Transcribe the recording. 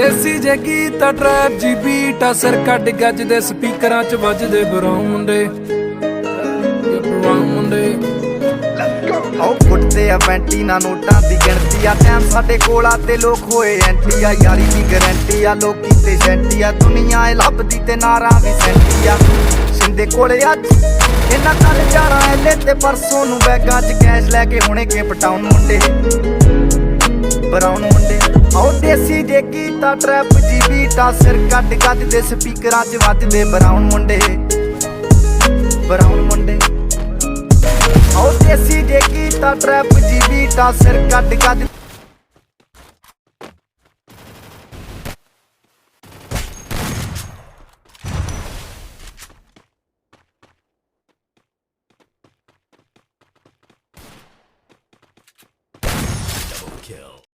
ਦੇਸੀ ਜੇ ਗੀਤ ਆ ਟਰੈਪ ਜੀ ਬੀਟ ਆ ਸਿਰ ਕੱਢ ਗੱਜਦੇ ਸਪੀਕਰਾਂ ਚ ਵੱਜਦੇ ਬਰਾਉਨ ਮੁੰਡੇ ਆਓ ਕੁੱਟਦੇ ਆ ਵੈਂਟੀ ਨਾ ਨੋਟਾਂ ਦੀ ਗਿਣਤੀ ਆ ਟਾਈਮ ਸਾਡੇ ਕੋਲ ਆ ਤੇ ਲੋਕ ਹੋਏ ਐਂਟੀ ਆ ਯਾਰੀ ਦੀ ਗਰੰਟੀ ਆ ਲੋਕੀ ਤੇ ਸੈਂਟੀ ਆ ਦੁਨੀਆ ਏ ਲੱਭਦੀ ਤੇ ਨਾਰਾਂ ਵੀ ਸੈਂਟੀ ਆ ਸਿੰਦੇ ਕੋਲੇ ਅੱਜ ਇਹਨਾਂ ਕੱਲ ਜਾਣਾ ਐਲੇ ਤੇ ਪਰਸੋਂ ਨੂੰ ਬੈਗਾਂ 'ਚ ਕੈਸ਼ ਲੈ ਕੇ ਹੁਣੇ ਕੇਪ ਟਾਊਨ ਮੁੰਡੇ ਬਰਾਉਨ ਮੁੰਡੇ ਆਓ ਦੇਸੀ ਜੇ ਕੀਤਾ ਟਰੈਪ ਜੀ ਬੀਟਾ ਸਿਰ ਕੱਢ ਗੱਜਦੇ ਸਪੀਕਰਾਂ 'ਚ ਵੱਜਦੇ ਬਰਾਉਨ ਮੁੰਡੇ ਬਰਾਉਨ ਮੁੰਡੇ ਆਓ ਦੇਸੀ ਜੇ ਕੀਤਾ ਟਰੈਪ ਜੀ ਬੀਟਾ ਸਿਰ ਕੱਢ ਗੱਜ